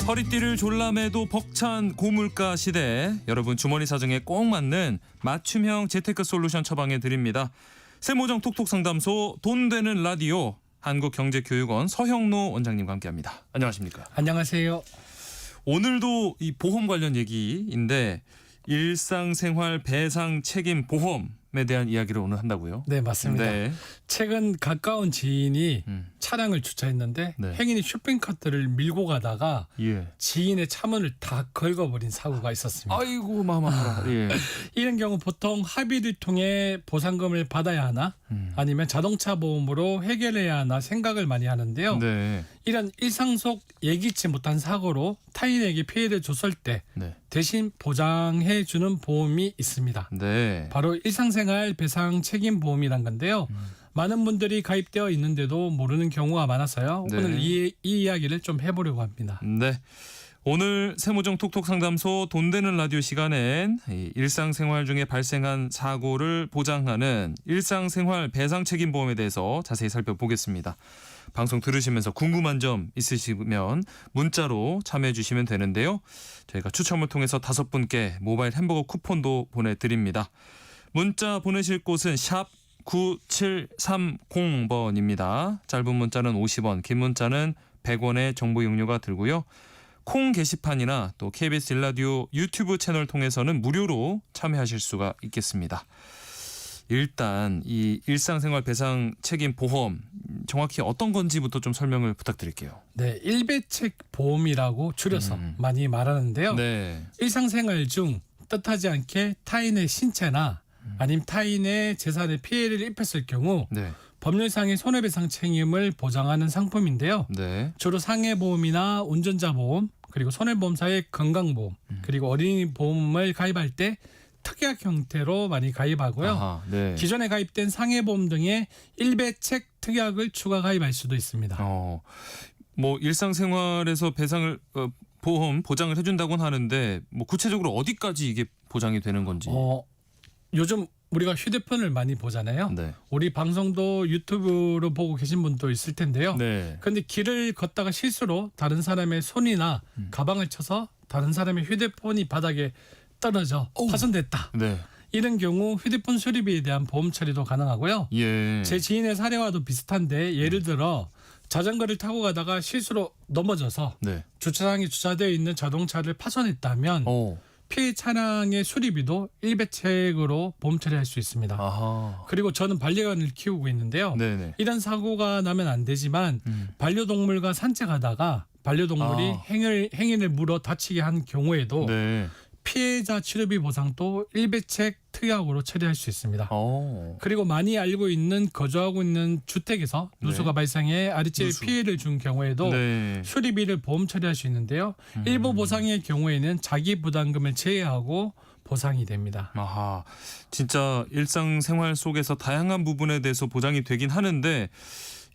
허리띠를 졸라매도 벅찬 고물가 시대, 여러분 주머니 사정에 꼭 맞는 맞춤형 재테크 솔루션 처방해 드립니다. 세모정 톡톡 상담소 돈 되는 라디오, 한국경제교육원 서형로 원장님과 함께합니다. 안녕하십니까? 안녕하세요. 오늘도 이 보험 관련 얘기인데 일상생활 배상 책임 보험에 대한 이야기를 오늘 한다고요? 네, 맞습니다. 네. 최근 가까운 지인이 차량을 주차했는데 네. 행인이 쇼핑카트를 밀고 가다가 예. 지인의 차문을 다 긁어버린 사고가 있었습니다. 아이고 마음 아파라. 예. 이런 경우 보통 합의를 통해 보상금을 받아야 하나 아니면 자동차 보험으로 해결해야 하나 생각을 많이 하는데요. 네. 이런 일상 속 예기치 못한 사고로 타인에게 피해를 줬을 때 네. 대신 보장해 주는 보험이 있습니다. 네. 바로 일상생활 배상 책임 보험이란 건데요. 많은 분들이 가입되어 있는데도 모르는 경우가 많아서요. 네. 오늘 이 이야기를 좀 해보려고 합니다. 네. 오늘 세모정 톡톡 상담소 돈 되는 라디오 시간엔 일상생활 중에 발생한 사고를 보장하는 일상생활 배상 책임 보험에 대해서 자세히 살펴보겠습니다. 방송 들으시면서 궁금한 점 있으시면 문자로 참여해 주시면 되는데요. 저희가 추첨을 통해서 5분께 모바일 햄버거 쿠폰도 보내드립니다. 문자 보내실 곳은 샵 9730번입니다. 짧은 문자는 50원, 긴 문자는 100원의 정보 이용료가 들고요. 콩 게시판이나 또 KBS 일라디오 유튜브 채널 통해서는 무료로 참여하실 수가 있겠습니다. 일단 이 일상생활 배상 책임 보험 정확히 어떤 건지부터 좀 설명을 부탁드릴게요. 네, 일배책 보험이라고 줄여서 많이 말하는데요. 네. 일상생활 중 뜻하지 않게 타인의 신체나 아니면 타인의 재산에 피해를 입혔을 경우 네. 법률상의 손해배상 책임을 보장하는 상품인데요. 네. 주로 상해보험이나 운전자 보험, 그리고 손해보험사의 건강보험, 그리고 어린이 보험을 가입할 때 특약 형태로 많이 가입하고요. 아하, 네. 기존에 가입된 상해보험 등의 일배책 특약을 추가 가입할 수도 있습니다. 뭐 일상생활에서 배상을 보험 보장을 해준다고는 하는데 뭐 구체적으로 어디까지 이게 보장이 되는 건지. 요즘 우리가 휴대폰을 많이 보잖아요. 네. 우리 방송도 유튜브로 보고 계신 분도 있을 텐데요. 네. 그런데 길을 걷다가 실수로 다른 사람의 손이나 가방을 쳐서 다른 사람의 휴대폰이 바닥에 떨어져 파손됐다. 네. 이런 경우 휴대폰 수리비에 대한 보험 처리도 가능하고요. 예. 제 지인의 사례와도 비슷한데 예를 들어 자전거를 타고 가다가 실수로 넘어져서 네. 주차장에 주차되어 있는 자동차를 파손했다면 피해 차량의 수리비도 일배책으로 보험 처리할 수 있습니다. 아하. 그리고 저는 반려견을 키우고 있는데요. 네네. 이런 사고가 나면 안 되지만 반려동물과 산책하다가 반려동물이 행인을 물어 다치게 한 경우에도 네. 피해자 치료비 보상도 일배책 특약으로 처리할 수 있습니다. 그리고 많이 알고 있는 거주하고 있는 주택에서 누수가 발생해 아래쪽에 피해를 준 경우에도 네. 수리비를 보험 처리할 수 있는데요. 일부 보상의 경우에는 자기 부담금을 제외하고 보상이 됩니다. 아하. 진짜 일상생활 속에서 다양한 부분에 대해서 보장이 되긴 하는데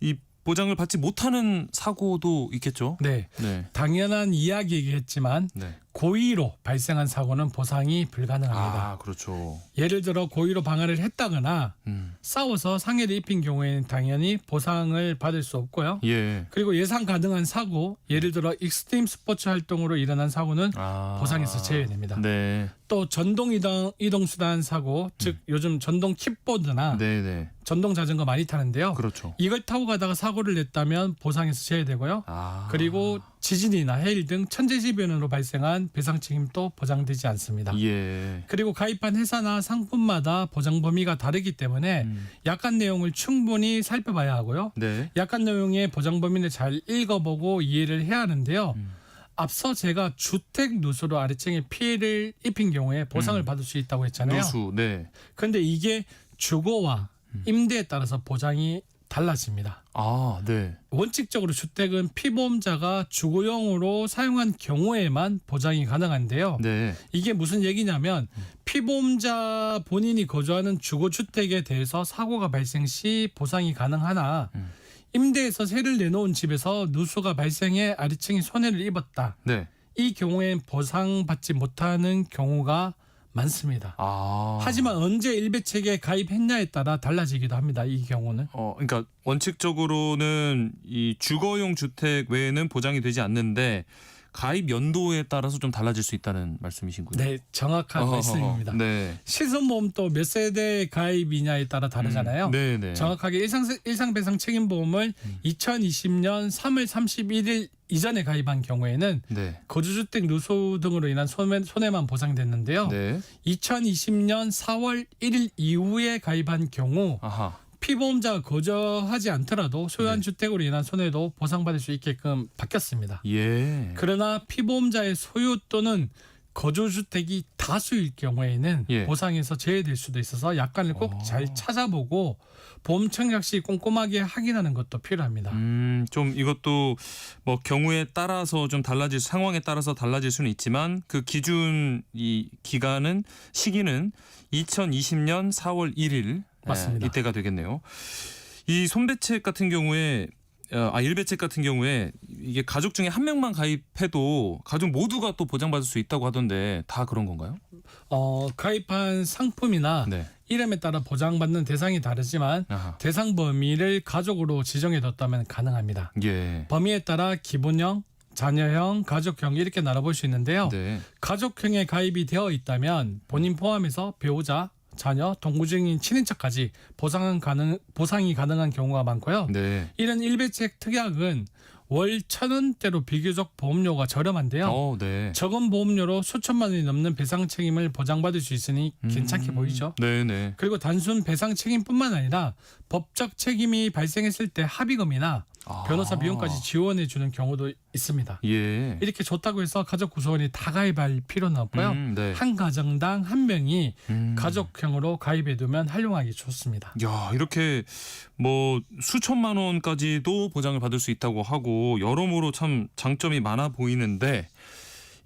이 보장을 받지 못하는 사고도 있겠죠? 네. 네. 당연한 이야기이겠지만 네. 고의로 발생한 사고는 보상이 불가능합니다. 아, 그렇죠. 예를 들어 고의로 방해를 했다거나 싸워서 상해를 입힌 경우에는 당연히 보상을 받을 수 없고요. 예. 그리고 예상 가능한 사고, 예를 들어 익스트림 스포츠 활동으로 일어난 사고는 보상에서 제외됩니다. 네. 또 전동 이동수단 사고, 즉 요즘 전동 킥보드나 네네. 전동 자전거 많이 타는데요. 그렇죠. 이걸 타고 가다가 사고를 냈다면 보상에서 제외되고요. 그리고 지진이나 해일 등 천재지변으로 발생한 배상 책임도 보장되지 않습니다. 예. 그리고 가입한 회사나 상품마다 보장 범위가 다르기 때문에 약관 내용을 충분히 살펴봐야 하고요. 네. 약관 내용의 보장 범위를 잘 읽어보고 이해를 해야 하는데요. 앞서 제가 주택 누수로 아래층에 피해를 입힌 경우에 보상을 받을 수 있다고 했잖아요. 누수. 네. 그런데 이게 주거와 임대에 따라서 보장이 달라집니다. 네. 원칙적으로 주택은 피보험자가 주거용으로 사용한 경우에만 보장이 가능한데요. 네. 이게 무슨 얘기냐면 피보험자 본인이 거주하는 주거주택에 대해서 사고가 발생 시 보상이 가능하나 임대에서 세를 내놓은 집에서 누수가 발생해 아래층이 손해를 입었다. 네. 이 경우엔 보상받지 못하는 경우가 많습니다. 하지만 언제 일배책에 가입했냐에 따라 달라지기도 합니다. 이 경우는. 그러니까 원칙적으로는 이 주거용 주택 외에는 보장이 되지 않는데 가입 연도에 따라서 좀 달라질 수 있다는 말씀이신군요. 네, 정확한 말씀입니다. 네. 실손보험도 몇 세대 가입이냐에 따라 다르잖아요. 네네. 정확하게 일상배상 책임보험을 2020년 3월 31일 이전에 가입한 경우에는 네. 거주주택 누수 등으로 인한 손해만 보상됐는데요. 네. 2020년 4월 1일 이후에 가입한 경우 아하. 피보험자가 거주하지 않더라도 소유한 네. 주택으로 인한 손해도 보상받을 수 있게끔 바뀌었습니다. 예. 그러나 피보험자의 소유 또는 거주주택이 다수일 경우에는 예. 보상에서 제외될 수도 있어서 약관을 꼭 잘 찾아보고 보험 청약 시 꼼꼼하게 확인하는 것도 필요합니다. 좀 이것도 뭐 경우에 따라서 좀 달라질 상황에 따라서 달라질 수는 있지만 그 기준 이 기간은 시기는 2020년 4월 1일 맞습니다. 이때가 되겠네요. 이 손배책 같은 경우에 일배책 같은 경우에 이게 가족 중에 한 명만 가입해도 가족 모두가 또 보장받을 수 있다고 하던데 다 그런 건가요? 가입한 상품이나 네. 이름에 따라 보장받는 대상이 다르지만 아하. 대상 범위를 가족으로 지정해뒀다면 가능합니다. 예. 범위에 따라 기본형, 자녀형, 가족형 이렇게 나눠볼 수 있는데요. 네. 가족형에 가입이 되어 있다면 본인 포함해서 배우자, 자녀, 동거 중인 친인척까지 보상이 가능한 경우가 많고요. 네. 이런 일배책 특약은 월 1,000원대로 비교적 보험료가 저렴한데요. 네. 적은 보험료로 수천만 원이 넘는 배상 책임을 보장받을 수 있으니 괜찮게 보이죠. 네네. 그리고 단순 배상 책임뿐만 아니라 법적 책임이 발생했을 때 합의금이나 변호사 비용까지 지원해 주는 경우도 있습니다. 예. 이렇게 좋다고 해서 가족 구성원이 다 가입할 필요는 없고요. 네. 한 가정당 한 명이 가족형으로 가입해 두면 활용하기 좋습니다. 야, 이렇게 뭐 수천만 원까지도 보장을 받을 수 있다고 하고 여러모로 참 장점이 많아 보이는데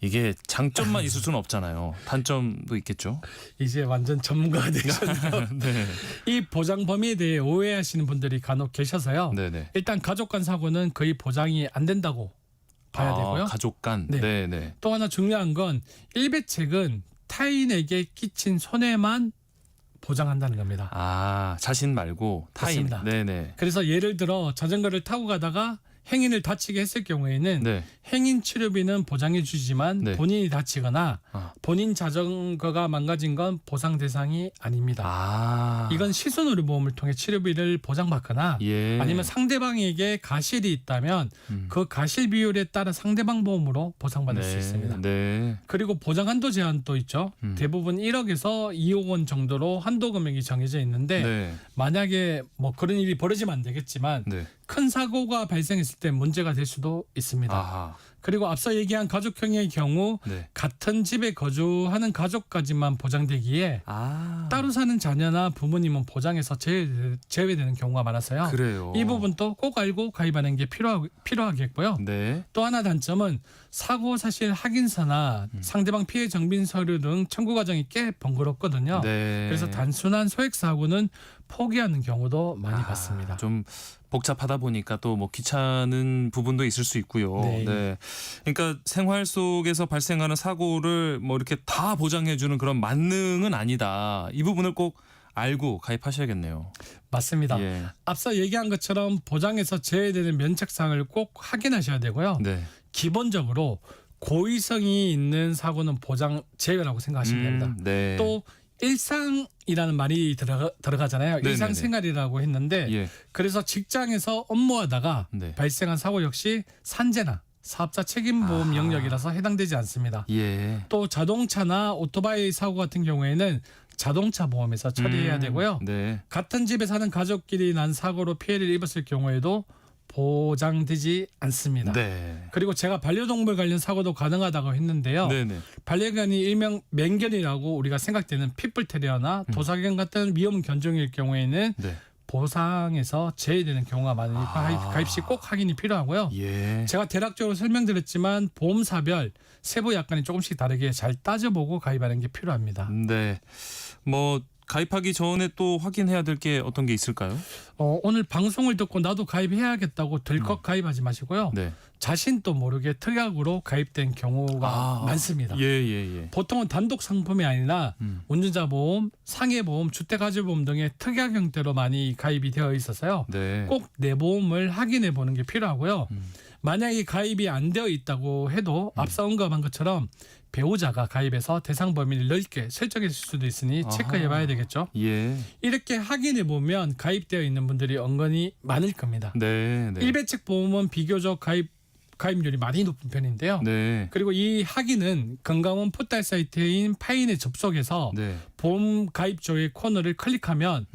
이게 장점만 있을 수는 없잖아요. 단점도 있겠죠. 이제 완전 전문가가 되셨네요. 네. 이 보장 범위에 대해 오해하시는 분들이 간혹 계셔서요. 네네. 일단 가족 간 사고는 거의 보장이 안 된다고 봐야 되고요. 가족 간. 네. 네네. 또 하나 중요한 건 일배책은 타인에게 끼친 손해만 보장한다는 겁니다. 자신 말고 타인. 맞습니다. 네네. 그래서 예를 들어 자전거를 타고 가다가 행인을 다치게 했을 경우에는 네. 행인 치료비는 보장해 주지만 네. 본인이 다치거나 본인 자전거가 망가진 건 보상 대상이 아닙니다. 이건 이건 시선의료 보험을 통해 치료비를 보장받거나 예. 아니면 상대방에게 가실이 있다면 그 가실 비율에 따라 상대방 보험으로 보상받을 수 있습니다. 네. 그리고 보장 한도 제한도 있죠. 대부분 1억에서 2억 원 정도로 한도 금액이 정해져 있는데 네. 만약에 뭐 그런 일이 벌어지면 안 되겠지만 네. 큰 사고가 발생했을 때 문제가 될 수도 있습니다. 아하. 그리고 앞서 얘기한 가족형의 경우 네. 같은 집에 거주하는 가족까지만 보장되기에 따로 사는 자녀나 부모님은 보장에서 제외되는 경우가 많아서요. 그래요. 이 부분도 꼭 알고 가입하는 게 필요하겠고요. 네. 또 하나 단점은 사고 사실 확인서나 상대방 피해 정빈 서류 등 청구 과정이 꽤 번거롭거든요. 네. 그래서 단순한 소액 사고는 포기하는 경우도 많이 봤습니다. 좀 복잡하다 보니까 또 뭐 귀찮은 부분도 있을 수 있고요. 네. 그러니까 생활 속에서 발생하는 사고를 뭐 이렇게 다 보장해주는 그런 만능은 아니다. 이 부분을 꼭 알고 가입하셔야겠네요. 맞습니다. 예. 앞서 얘기한 것처럼 보장에서 제외되는 면책사항을 꼭 확인하셔야 되고요. 네. 기본적으로 고의성이 있는 사고는 보장 제외라고 생각하시면 됩니다. 네. 또 일상이라는 말이 들어가잖아요. 네네네. 일상생활이라고 했는데 예. 그래서 직장에서 업무하다가 네. 발생한 사고 역시 산재나 사업자 책임보험 영역이라서 해당되지 않습니다. 예. 또 자동차나 오토바이 사고 같은 경우에는 자동차 보험에서 처리해야 되고요. 네. 같은 집에 사는 가족끼리 난 사고로 피해를 입었을 경우에도 보장되지 않습니다. 네. 그리고 제가 반려동물 관련 사고도 가능하다고 했는데요. 네네. 반려견이 일명 맹견이라고 우리가 생각되는 핏불테리어나 도사견 같은 위험 견종일 경우에는 네. 보상에서 제외되는 경우가 많으니까 가입 시 꼭 확인이 필요하고요. 예. 제가 대략적으로 설명드렸지만 보험사별 세부 약관이 조금씩 다르게 잘 따져보고 가입하는 게 필요합니다. 네. 뭐 가입하기 전에 또 확인해야 될 게 어떤 게 있을까요? 오늘 방송을 듣고 나도 가입해야겠다고 들컥 가입하지 마시고요. 네. 자신도 모르게 특약으로 가입된 경우가 많습니다. 예. 보통은 단독 상품이 아니라 운전자 보험, 상해 보험, 주택가족 보험 등의 특약 형태로 많이 가입이 되어 있어서요. 네. 꼭 내 보험을 확인해 보는 게 필요하고요. 만약에 가입이 안 되어 있다고 해도 앞서 언급한 것처럼 배우자가 가입해서 대상 범위를 넓게 설정했을 수도 있으니 체크해 봐야 되겠죠. 예. 이렇게 확인해 보면 가입되어 있는 분들이 은근히 많을 겁니다. 네. 네. 일배책 보험은 비교적 가입률이 많이 높은 편인데요. 네. 그리고 이 확인은 건강원 포털 사이트인 파인에 접속해서 네. 보험 가입 조회 코너를 클릭하면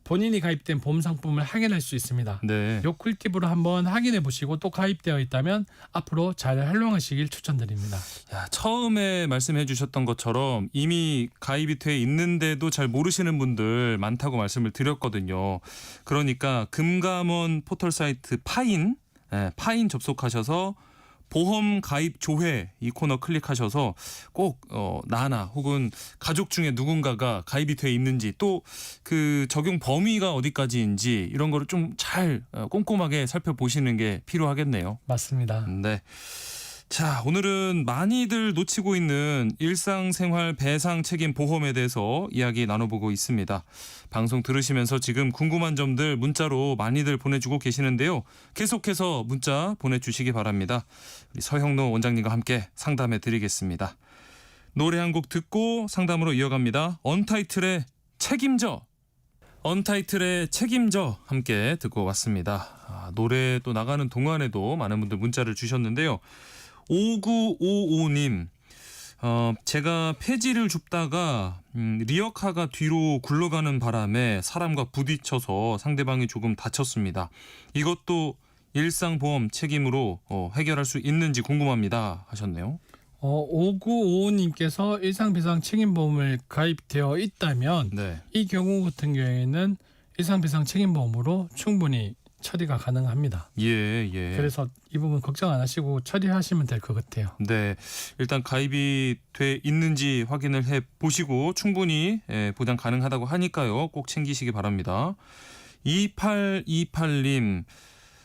본인이 가입된 보험 상품을 확인할 수 있습니다. 네. 요 꿀팁으로 한번 확인해 보시고 또 가입되어 있다면 앞으로 잘 활용하시길 추천드립니다. 야, 처음에 말씀해 주셨던 것처럼 이미 가입이 돼 있는데도 잘 모르시는 분들 많다고 말씀을 드렸거든요. 그러니까 금감원 포털 사이트 파인 접속하셔서 보험 가입 조회 이 코너 클릭하셔서 꼭 나나 혹은 가족 중에 누군가가 가입이 돼 있는지 또 그 적용 범위가 어디까지인지 이런 거를 좀 잘 꼼꼼하게 살펴보시는 게 필요하겠네요. 맞습니다. 네. 자, 오늘은 많이들 놓치고 있는 일상생활 배상 책임 보험에 대해서 이야기 나눠보고 있습니다. 방송 들으시면서 지금 궁금한 점들 문자로 많이들 보내주고 계시는데요. 계속해서 문자 보내주시기 바랍니다. 우리 서형노 원장님과 함께 상담해 드리겠습니다. 노래 한 곡 듣고 상담으로 이어갑니다. 언타이틀의 책임져. 언타이틀의 책임져 함께 듣고 왔습니다. 노래 또 나가는 동안에도 많은 분들 문자를 주셨는데요. 5955님, 제가 폐지를 줍다가 리어카가 뒤로 굴러가는 바람에 사람과 부딪혀서 상대방이 조금 다쳤습니다. 이것도 일상보험 책임으로 해결할 수 있는지 궁금합니다 하셨네요. 5955님께서 일상배상 책임보험을 가입되어 있다면 네. 이 경우 같은 경우에는 일상배상 책임보험으로 충분히 처리가 가능합니다. 예. 그래서 이 부분 걱정 안 하시고 처리하시면 될 것 같아요. 네, 일단 가입이 돼 있는지 확인을 해 보시고 충분히 보장 가능하다고 하니까요. 꼭 챙기시기 바랍니다. 2828님,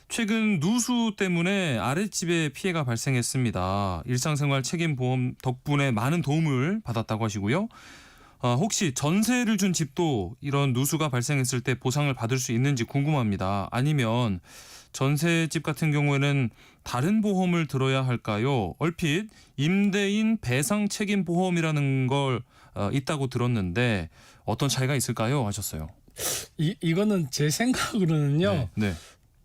최근 누수 때문에 아랫집에 피해가 발생했습니다. 일상생활 책임보험 덕분에 많은 도움을 받았다고 하시고요. 혹시 전세를 준 집도 이런 누수가 발생했을 때 보상을 받을 수 있는지 궁금합니다. 아니면 전세집 같은 경우에는 다른 보험을 들어야 할까요? 얼핏 임대인 배상 책임 보험이라는 걸 있다고 들었는데 어떤 차이가 있을까요? 하셨어요. 이거는 제 생각으로는요. 네.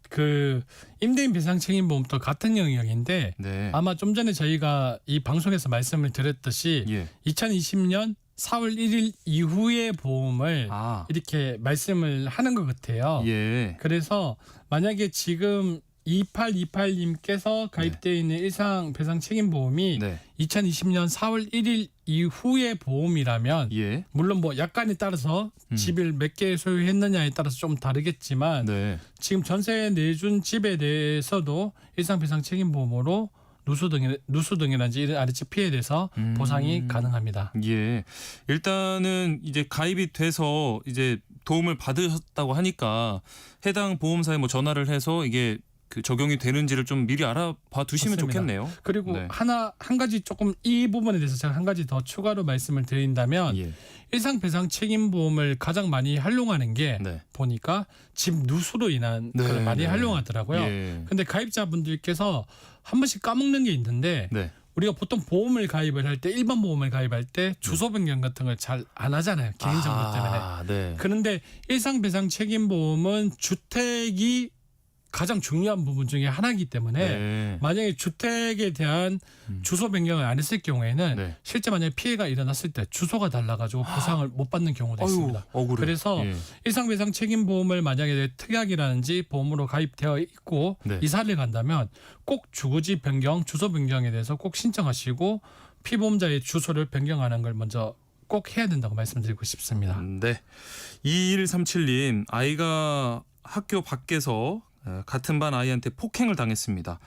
그 임대인 배상 책임보험도 같은 영역인데 네. 아마 좀 전에 저희가 이 방송에서 말씀을 드렸듯이 예. 2020년 4월 1일 이후의 보험을 이렇게 말씀을 하는 것 같아요. 예. 그래서 만약에 지금 2828님께서 가입되어 있는 일상 배상 책임보험이 네. 2020년 4월 1일 이후의 보험이라면 예. 물론 뭐 약관에 따라서 집을 몇 개 소유했느냐에 따라서 좀 다르겠지만 네. 지금 전세 내준 집에 대해서도 일상 배상 책임보험으로 누수 등이라든지 이런 아랫집 피해에 대해서 보상이 가능합니다. 예. 일단은 이제 가입이 돼서 이제 도움을 받으셨다고 하니까 해당 보험사에 뭐 전화를 해서 이게 그 적용이 되는지를 좀 미리 알아봐 두시면 맞습니다. 좋겠네요. 그리고 네. 한 가지 조금 이 부분에 대해서 제가 한 가지 더 추가로 말씀을 드린다면 예. 일상 배상 책임보험을 가장 많이 활용하는 게 네. 보니까 집 누수로 인한 네, 걸 많이 네. 활용하더라고요. 예. 근데 가입자분들께서 한 번씩 까먹는 게 있는데 네. 우리가 보통 보험을 가입을 할 때 일반 보험을 가입할 때 주소 변경 같은 걸 잘 안 하잖아요. 개인정보 때문에. 네. 그런데 일상 배상 책임보험은 주택이 가장 중요한 부분 중에 하나이기 때문에 네. 만약에 주택에 대한 주소 변경을 안 했을 경우에는 네. 실제 만약에 피해가 일어났을 때 주소가 달라가지고 보상을 못 받는 경우도 있습니다. 억울해. 그래서 예. 일상배상 책임보험을 만약에 특약이라든지 보험으로 가입되어 있고 네. 이사를 간다면 꼭 주거지 변경, 주소 변경에 대해서 꼭 신청하시고 피보험자의 주소를 변경하는 걸 먼저 꼭 해야 된다고 말씀드리고 싶습니다. 네. 2137님, 아이가 학교 밖에서 같은 반 아이한테 폭행을 당했습니다.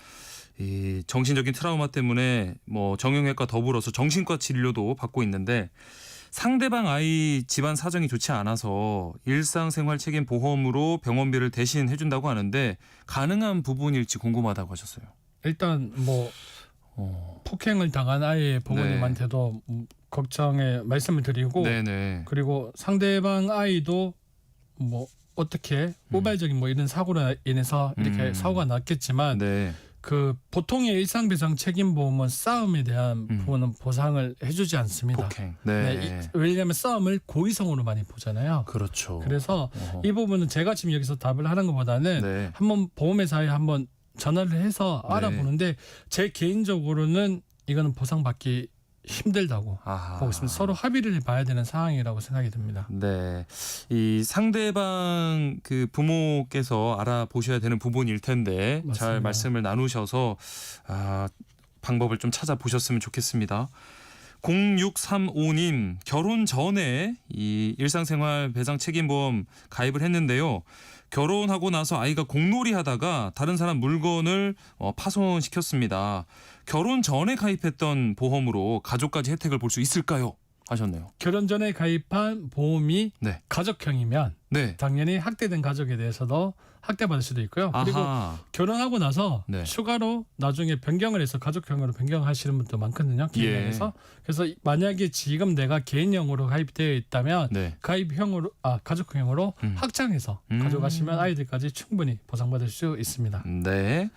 이 정신적인 트라우마 때문에 뭐 정형외과 더불어서 정신과 진료도 받고 있는데 상대방 아이 집안 사정이 좋지 않아서 일상생활 책임 보험으로 병원비를 대신 해준다고 하는데 가능한 부분일지 궁금하다고 하셨어요. 일단 뭐 폭행을 당한 아이의 부모님한테도 걱정의 말씀을 드리고 네네. 그리고 상대방 아이도 뭐 어떻게 우발적인 뭐 이런 사고로 인해서 이렇게 사고가 났겠지만 네. 그 보통의 일상배상 책임보험은 싸움에 대한 부분은 보상을 해주지 않습니다. 폭행. 왜냐하면 싸움을 고의성으로 많이 보잖아요. 그렇죠. 그래서 어허. 이 부분은 제가 지금 여기서 답을 하는 것보다는 네. 한번 보험회사에 한번 전화를 해서 네. 알아보는데 제 개인적으로는 이거는 보상받기 힘들다고 아하. 보고 있습니다. 서로 합의를 봐야 되는 상황이라고 생각이 듭니다. 네, 이 상대방 그 부모께서 알아보셔야 되는 부분일 텐데 잘 맞습니다. 말씀을 나누셔서 방법을 좀 찾아보셨으면 좋겠습니다. 0635님 결혼 전에 이 일상생활 배상 책임보험 가입을 했는데요. 결혼하고 나서 아이가 공놀이 하다가 다른 사람 물건을 파손시켰습니다. 결혼 전에 가입했던 보험으로 가족까지 혜택을 볼 수 있을까요? 하셨네요. 결혼 전에 가입한 보험이 네. 가족형이면 네. 당연히 학대된 가족에 대해서도 학대받을 수도 있고요. 그리고 아하. 결혼하고 나서 네. 추가로 나중에 변경을 해서 가족형으로 변경하시는 분도 많거든요. 개인형에서. 그래서 만약에 지금 내가 개인형으로 가입되어 있다면 네. 가족형으로 확장해서 가져가시면 아이들까지 충분히 보상받을 수 있습니다. 네.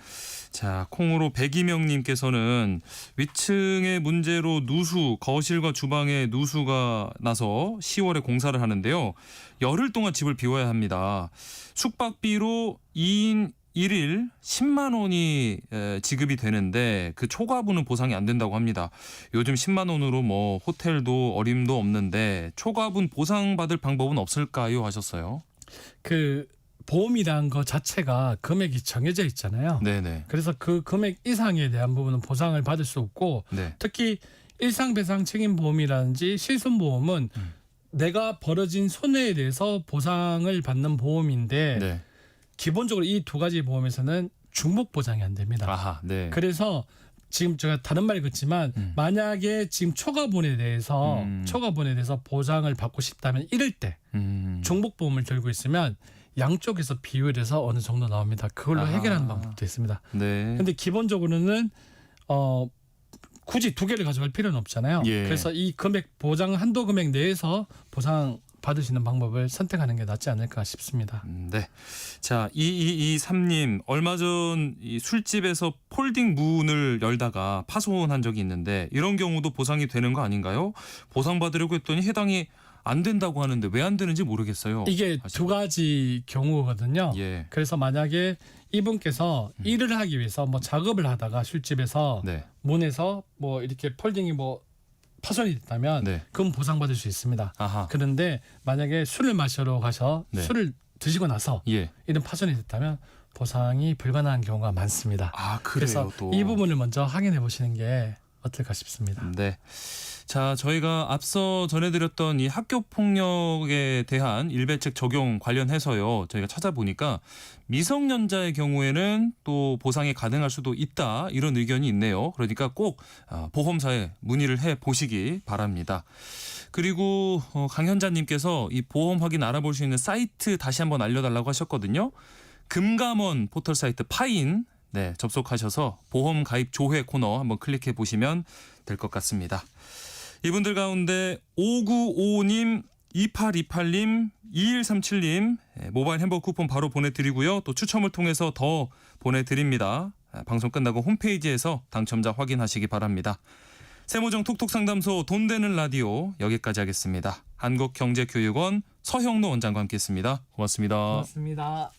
자, 콩으로 백이명님께서는 위층의 문제로 누수, 거실과 주방에 누수가 나서 10월에 공사를 하는데요. 열흘 동안 집을 비워야 합니다. 숙박비로 2인 1일 10만 원이 지급이 되는데 그 초과분은 보상이 안 된다고 합니다. 요즘 10만 원으로 뭐 호텔도 어림도 없는데 초과분 보상받을 방법은 없을까요? 하셨어요. 그 보험이란 것 자체가 금액이 정해져 있잖아요. 네네. 그래서 그 금액 이상에 대한 부분은 보상을 받을 수 없고 네. 특히 일상배상 책임보험이라든지 실손보험은 내가 벌어진 손해에 대해서 보상을 받는 보험인데 네. 기본적으로 이 두 가지 보험에서는 중복 보장이 안 됩니다. 아하. 네. 그래서 지금 제가 다른 말이 같지만 만약에 지금 초과분에 대해서 보장을 받고 싶다면 이럴 때 중복 보험을 들고 있으면 양쪽에서 비율에서 어느 정도 나옵니다. 그걸로 아하. 해결하는 방법도 있습니다. 네. 근데 기본적으로는 굳이 두 개를 가져갈 필요는 없잖아요. 예. 그래서 이 금액 보장 한도 금액 내에서 보상 받으시는 방법을 선택하는 게 낫지 않을까 싶습니다. 네. 자, 2223님 얼마 전 이 술집에서 폴딩 문을 열다가 파손한 적이 있는데 이런 경우도 보상이 되는 거 아닌가요? 보상받으려고 했더니 해당이 안 된다고 하는데 왜 안 되는지 모르겠어요. 이게 하시고. 두 가지 경우거든요. 예. 그래서 만약에 이분께서 일을 하기 위해서 뭐 작업을 하다가 술집에서 네. 문에서 뭐 이렇게 폴딩이 뭐 파손이 됐다면 네. 그건 보상받을 수 있습니다. 아하. 그런데 만약에 술을 마시러 가서 네. 술을 드시고 나서 예. 이런 파손이 됐다면 보상이 불가능한 경우가 많습니다. 아, 그래서 그래요 또. 이 부분을 먼저 확인해 보시는 게 어떨까 싶습니다. 네. 자, 저희가 앞서 전해드렸던 이 학교 폭력에 대한 일배책 적용 관련해서요. 저희가 찾아보니까 미성년자의 경우에는 또 보상이 가능할 수도 있다 이런 의견이 있네요. 그러니까 꼭 보험사에 문의를 해 보시기 바랍니다. 그리고 강현자님께서 이 보험 확인 알아볼 수 있는 사이트 다시 한번 알려달라고 하셨거든요. 금감원 포털 사이트 파인 네, 접속하셔서 보험 가입 조회 코너 한번 클릭해 보시면 될 것 같습니다. 이분들 가운데 5955님, 2828님, 2137님 모바일 햄버거 쿠폰 바로 보내드리고요. 또 추첨을 통해서 더 보내드립니다. 방송 끝나고 홈페이지에서 당첨자 확인하시기 바랍니다. 세무정 톡톡상담소 돈 되는 라디오 여기까지 하겠습니다. 한국경제교육원 서형노 원장과 함께했습니다. 고맙습니다. 고맙습니다.